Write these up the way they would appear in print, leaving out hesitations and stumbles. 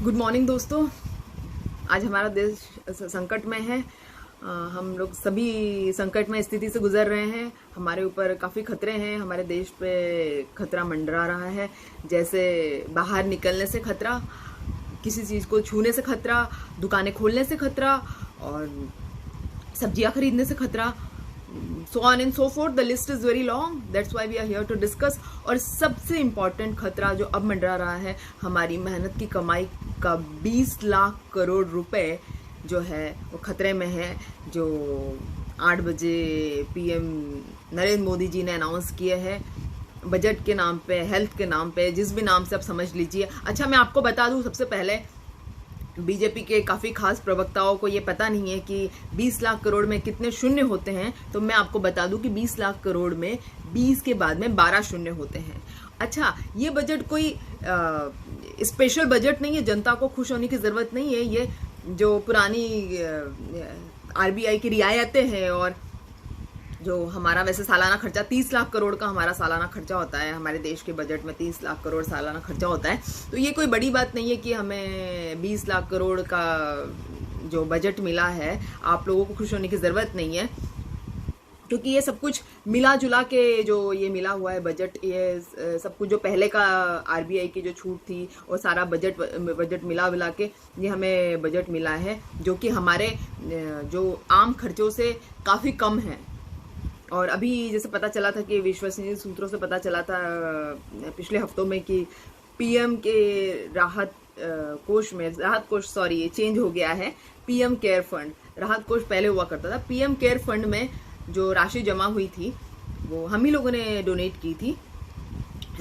Good morning दोस्तों। आज हमारा देश संकट में है। हम लोग सभी संकट में स्थिति से गुजर रहे हैं। हमारे ऊपर काफ़ी खतरे हैं। हमारे देश पे खतरा मंडरा रहा है, जैसे बाहर निकलने से खतरा, किसी चीज़ को छूने से खतरा, दुकानें खोलने से खतरा और सब्जियां खरीदने से खतरा, so on and so forth. The list is very long. That's why we are here to discuss. और सबसे इम्पोर्टेंट खतरा जो अब मंडरा रहा है, हमारी मेहनत की कमाई का 20 लाख करोड़ रुपए जो है वो खतरे में है, जो 8 बजे पीएम नरेंद्र मोदी जी ने अनाउंस किए हैं बजट के नाम पे, हेल्थ के नाम पे, जिस भी नाम से आप समझ लीजिए। अच्छा, मैं आपको बता दूं, सबसे पहले बीजेपी के काफ़ी खास प्रवक्ताओं को ये पता नहीं है कि 20 लाख करोड़ में कितने शून्य होते हैं। तो मैं आपको बता दूं कि 20 लाख करोड़ में 20 के बाद में 12 शून्य होते हैं। अच्छा, ये बजट कोई स्पेशल बजट नहीं है, जनता को खुश होने की ज़रूरत नहीं है। ये जो पुरानी आरबीआई की रियायतें हैं और जो हमारा वैसे सालाना खर्चा 30 लाख करोड़ का हमारा सालाना खर्चा होता है, हमारे देश के बजट में 30 लाख करोड़ सालाना खर्चा होता है। तो ये कोई बड़ी बात नहीं है कि हमें 20 लाख करोड़ का जो बजट मिला है। आप लोगों को खुश होने की ज़रूरत नहीं है, क्योंकि ये सब कुछ मिला जुला के जो ये मिला हुआ है बजट, ये सब कुछ जो पहले का आरबीआई की जो छूट थी और सारा बजट मिला के ये हमें बजट मिला है, जो कि हमारे जो आम खर्चों से काफ़ी कम है। और अभी जैसे पता चला था कि विश्वसनीय सूत्रों से पता चला था पिछले हफ्तों में कि पीएम के राहत कोष ये चेंज हो गया है। पीएम केयर फंड, राहत कोष पहले हुआ करता था। पीएम केयर फंड में जो राशि जमा हुई थी वो हम ही लोगों ने डोनेट की थी,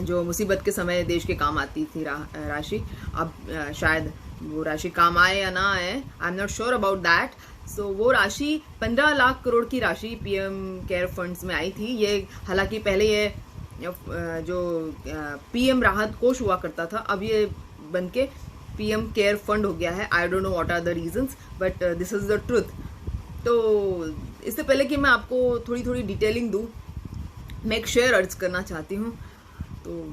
जो मुसीबत के समय देश के काम आती थी राशि। अब शायद वो राशि काम आए या ना आए, I am not sure about that. So वो राशि 15 लाख करोड़ की राशि पीएम केयर फंड्स में आई थी। ये हालांकि पहले ये जो पीएम राहत कोष हुआ करता था, अब ये बनके पीएम केयर फंड हो गया है। I don't know what are the reasons, but this is the truth. तो इससे पहले कि मैं आपको थोड़ी डिटेलिंग दूं, मैं एक शेयर अर्ज करना चाहती हूँ, तो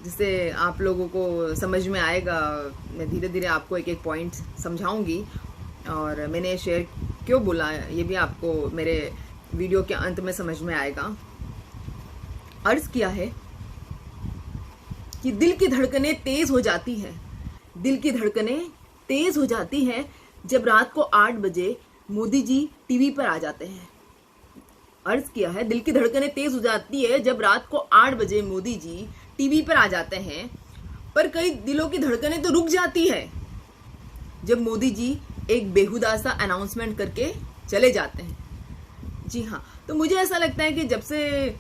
जिससे आप लोगों को समझ में आएगा। मैं धीरे धीरे आपको एक एक पॉइंट समझाऊंगी, और मैंने शेयर क्यों बोला ये भी आपको मेरे वीडियो के अंत में समझ में आएगा। अर्ज किया है कि दिल की धड़कनें तेज हो जाती है, दिल की धड़कनें तेज हो जाती है जब रात को 8 बजे मोदी जी टीवी पर आ जाते हैं। अर्ज किया है, दिल की धड़कनें तेज हो जाती है जब रात को 8 बजे मोदी जी टीवी पर आ जाते हैं, पर कई दिलों की धड़कनें तो रुक जाती है जब मोदी जी एक बेहुदा सा अनाउंसमेंट करके चले जाते हैं। जी हाँ, तो मुझे ऐसा लगता है कि जब से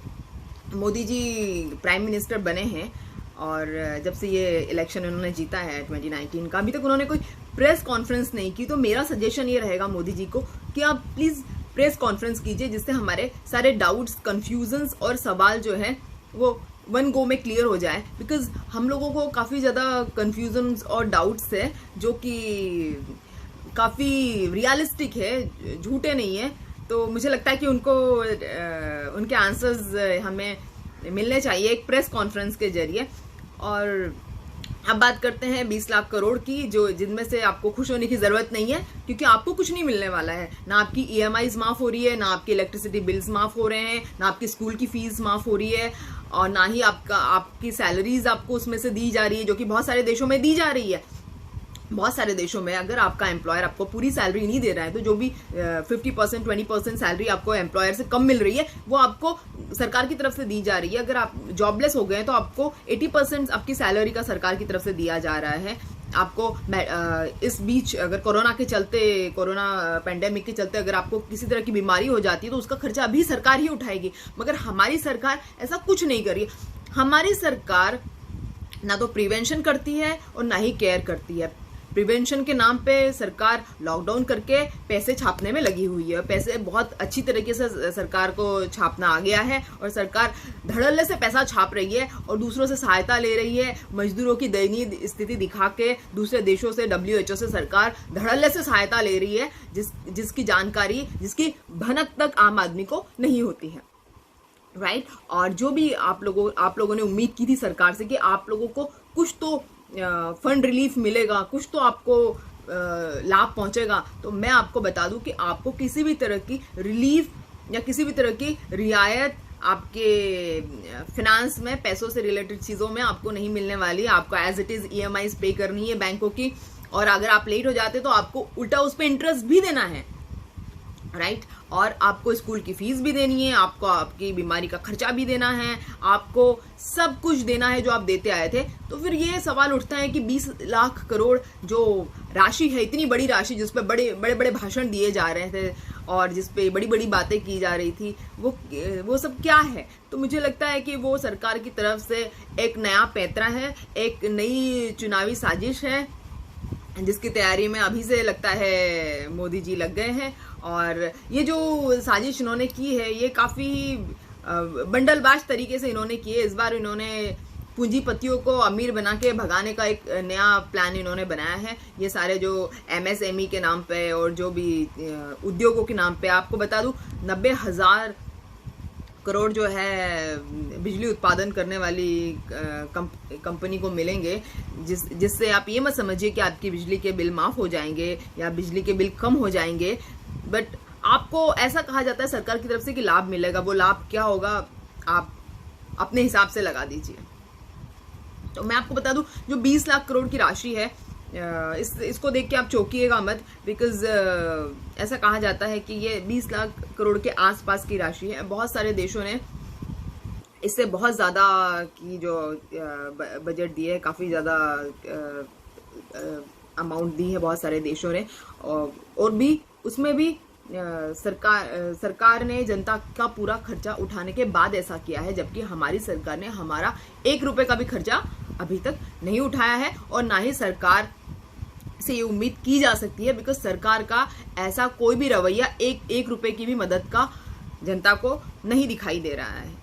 मोदी जी प्राइम मिनिस्टर बने हैं और जब से ये इलेक्शन उन्होंने जीता है 2019 का, अभी तक उन्होंने कोई प्रेस कॉन्फ्रेंस नहीं की। तो मेरा सजेशन ये रहेगा मोदी जी को कि आप प्लीज़ प्रेस कॉन्फ्रेंस कीजिए, जिससे हमारे सारे डाउट्स, कन्फ्यूजन्स और सवाल जो है वो वन गो में क्लियर हो जाए। बिकॉज हम लोगों को काफ़ी ज़्यादा कन्फ्यूजन्स और डाउट्स है जो कि काफ़ी रियलिस्टिक है, झूठे नहीं है। तो मुझे लगता है कि उनके आंसर्स हमें मिलने चाहिए एक प्रेस कॉन्फ्रेंस के जरिए। और अब बात करते हैं 20 लाख करोड़ की, जिनमें से आपको खुश होने की ज़रूरत नहीं है, क्योंकि आपको कुछ नहीं मिलने वाला है। ना आपकी EMIs माफ़ हो रही है, ना आपकी इलेक्ट्रिसिटी बिल्स माफ़ हो रहे हैं, ना आपकी स्कूल की फीस माफ़ हो रही है, और ना ही आपकी सैलरीज आपको उसमें से दी जा रही है, जो कि बहुत सारे देशों में दी जा रही है। बहुत सारे देशों में अगर आपका एम्प्लॉयर आपको पूरी सैलरी नहीं दे रहा है, तो जो भी 50% 20% सैलरी आपको एम्प्लॉयर से कम मिल रही है वो आपको सरकार की तरफ से दी जा रही है। अगर आप जॉबलेस हो गए हैं तो आपको 80% आपकी सैलरी का सरकार की तरफ से दिया जा रहा है। आपको इस बीच अगर कोरोना पेंडेमिक के चलते अगर आपको किसी तरह की बीमारी हो जाती है तो उसका खर्चा अभी सरकार ही उठाएगी। मगर हमारी सरकार ऐसा कुछ नहीं कर रही है। हमारी सरकार ना तो प्रिवेंशन करती है और ना ही केयर करती है। प्रिवेंशन के नाम पे सरकार लॉकडाउन करके पैसे छापने में लगी हुई है। पैसे बहुत अच्छी तरीके से सरकार को छापना आ गया है, और सरकार धड़ल्ले से पैसा छाप रही है और दूसरों से सहायता ले रही है। मजदूरों की दयनीय स्थिति दिखा के दूसरे देशों से, WHO से सरकार धड़ल्ले से सहायता ले रही है, जिसकी जानकारी, जिसकी भनक तक आम आदमी को नहीं होती है। राइट। और जो भी आप लोगों ने उम्मीद की थी सरकार से कि आप लोगों को कुछ तो फंड रिलीफ मिलेगा, कुछ तो आपको लाभ पहुंचेगा। तो मैं आपको बता दूं कि आपको किसी भी तरह की रिलीफ या किसी भी तरह की रियायत आपके फिनेंस में, पैसों से रिलेटेड चीज़ों में आपको नहीं मिलने वाली है। आपको एज इट इज़ EMIs पे करनी है बैंकों की, और अगर आप लेट हो जाते तो आपको उल्टा उस पर इंटरेस्ट भी देना है, राइट। और आपको स्कूल की फीस भी देनी है, आपको आपकी बीमारी का खर्चा भी देना है, आपको सब कुछ देना है जो आप देते आए थे। तो फिर ये सवाल उठता है कि 20 लाख करोड़ जो राशि है, इतनी बड़ी राशि जिस पे बड़े बड़े बड़े भाषण दिए जा रहे थे और जिस पे बड़ी बड़ी बातें की जा रही थी, वो सब क्या है? तो मुझे लगता है कि वो सरकार की तरफ से एक नया पैंतरा है, एक नई चुनावी साजिश है, जिसकी तैयारी में अभी से लगता है मोदी जी लग गए हैं। और ये जो साजिश इन्होंने की है, ये काफ़ी बंडलबाज तरीके से इन्होंने की है। इस बार इन्होंने पूंजीपतियों को अमीर बना के भगाने का एक नया प्लान इन्होंने बनाया है। ये सारे जो MSME के नाम पे और जो भी उद्योगों के नाम पे, आपको बता दूं 90,000 करोड़ जो है बिजली उत्पादन करने वाली कंपनी को मिलेंगे, जिससे आप ये मत समझिए कि आपकी बिजली के बिल माफ हो जाएंगे या बिजली के बिल कम हो जाएंगे, बट आपको ऐसा कहा जाता है सरकार की तरफ से कि लाभ मिलेगा। वो लाभ क्या होगा आप अपने हिसाब से लगा दीजिए। तो मैं आपको बता दूं, जो 20 लाख करोड़ की राशि है, इसको देख के आप चौंकिएगा मत, बिकॉज ऐसा कहा जाता है कि ये 20 लाख करोड़ के आसपास की राशि है। बहुत सारे देशों ने इससे बहुत ज़्यादा की जो बजट दिए है, काफ़ी ज़्यादा अमाउंट दी है बहुत सारे देशों ने, और भी उसमें भी सरकार ने जनता का पूरा खर्चा उठाने के बाद ऐसा किया है, जबकि हमारी सरकार ने हमारा 1 रुपए का भी खर्चा अभी तक नहीं उठाया है, और ना ही सरकार से ये उम्मीद की जा सकती है, बिकॉज सरकार का ऐसा कोई भी रवैया 1 रुपए की भी मदद का जनता को नहीं दिखाई दे रहा है।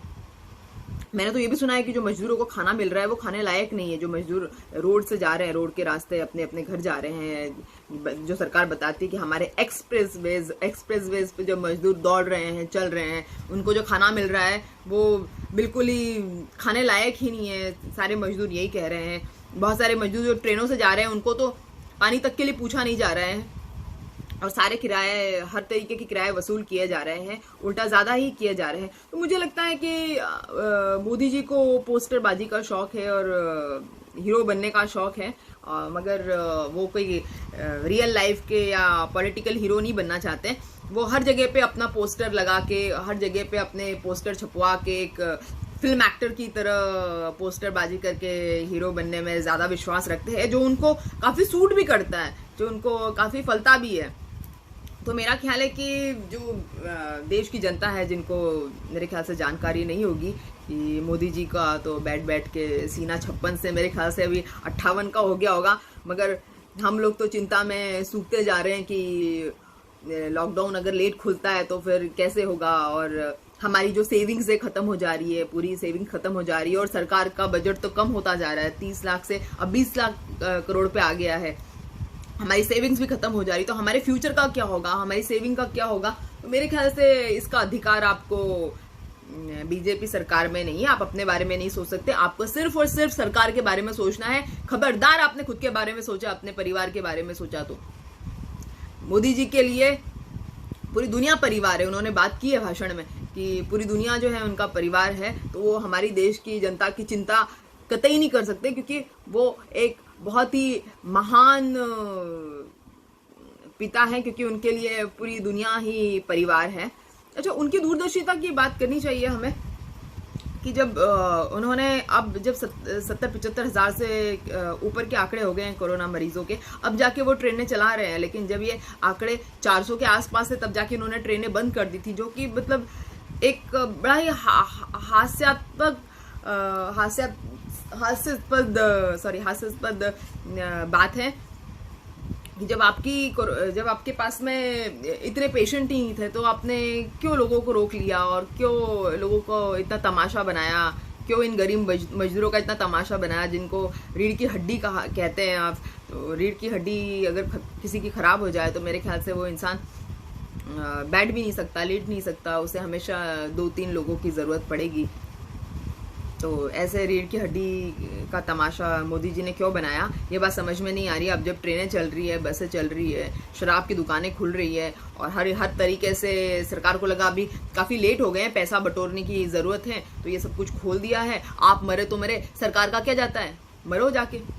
मैंने तो ये भी सुना है कि जो मजदूरों को खाना मिल रहा है वो खाने लायक नहीं है। जो मजदूर रोड से जा रहे हैं, रोड के रास्ते अपने अपने घर जा रहे हैं, जो सरकार बताती है कि हमारे एक्सप्रेसवेज पे जो मजदूर दौड़ रहे हैं, चल रहे हैं, उनको जो खाना मिल रहा है वो बिल्कुल ही खाने लायक ही नहीं है। सारे मजदूर यही कह रहे हैं। बहुत सारे मजदूर जो ट्रेनों से जा रहे हैं, उनको तो पानी तक के लिए पूछा नहीं जा रहा है, और सारे किराए, हर तरीके के किराए वसूल किए जा रहे हैं, उल्टा ज़्यादा ही किए जा रहे हैं। तो मुझे लगता है कि मोदी जी को पोस्टरबाजी का शौक है और हीरो बनने का शौक है, मगर वो कोई रियल लाइफ के या पॉलिटिकल हीरो नहीं बनना चाहते। वो हर जगह पे अपना पोस्टर लगा के, हर जगह पे अपने पोस्टर छपवा के एक फिल्म एक्टर की तरह पोस्टरबाजी करके हीरो बनने में ज़्यादा विश्वास रखते हैं, जो उनको काफ़ी सूट भी करता है, जो उनको काफ़ी फलता भी है। तो मेरा ख्याल है कि जो देश की जनता है, जिनको मेरे ख्याल से जानकारी नहीं होगी कि मोदी जी का तो बैठ के सीना 56 से मेरे ख्याल से अभी 58 का हो गया होगा, मगर हम लोग तो चिंता में सूखते जा रहे हैं कि लॉकडाउन अगर लेट खुलता है तो फिर कैसे होगा, और हमारी जो सेविंग्स है ख़त्म हो जा रही है, पूरी सेविंग ख़त्म हो जा रही है, और सरकार का बजट तो कम होता जा रहा है, 30 लाख से अब 20 लाख करोड़ पे आ गया है। हमारी सेविंग्स भी खत्म हो जा रही, तो हमारे फ्यूचर का क्या होगा, हमारी सेविंग का क्या होगा? तो मेरे ख्याल से इसका अधिकार आपको बीजेपी सरकार में नहीं है। आप अपने बारे में नहीं सोच सकते, आपको सिर्फ और सिर्फ सरकार के बारे में सोचना है। खबरदार आपने खुद के बारे में सोचा, अपने परिवार के बारे में सोचा तो मोदी जी के लिए पूरी दुनिया परिवार है। उन्होंने बात की है भाषण में कि पूरी दुनिया जो है उनका परिवार है, तो वो हमारी देश की जनता की चिंता कतई नहीं कर सकते, क्योंकि वो एक बहुत ही महान पिता है, क्योंकि उनके लिए पूरी दुनिया ही परिवार है। अच्छा, उनकी दूरदर्शिता की बात करनी चाहिए हमें कि जब उन्होंने अब जब 70-75 हज़ार से ऊपर के आंकड़े हो गए हैं कोरोना मरीजों के, अब जाके वो ट्रेनें चला रहे हैं। लेकिन जब ये आंकड़े 400 के आसपास से, तब जाके उन्होंने ट्रेनें बंद कर दी थी, जो कि मतलब एक बड़ा ही हास्यास्पद बात है कि जब आपके पास में इतने पेशेंट ही नहीं थे, तो आपने क्यों लोगों को रोक लिया और क्यों लोगों को इतना तमाशा बनाया, क्यों इन गरीब मजदूरों का इतना तमाशा बनाया, जिनको रीढ़ की हड्डी कहते हैं आप। तो रीढ़ की हड्डी अगर किसी की खराब हो जाए तो मेरे ख्याल से वो इंसान बैठ भी नहीं सकता, लेट नहीं सकता, उसे हमेशा 2-3 लोगों की ज़रूरत पड़ेगी। तो ऐसे रीढ़ की हड्डी का तमाशा मोदी जी ने क्यों बनाया, ये बात समझ में नहीं आ रही है। अब जब ट्रेनें चल रही है, बसें चल रही है, शराब की दुकानें खुल रही है और हर तरीके से सरकार को लगा अभी काफ़ी लेट हो गए हैं, पैसा बटोरने की ज़रूरत है, तो ये सब कुछ खोल दिया है। आप मरे तो मरे, सरकार का क्या जाता है, मरो जाके।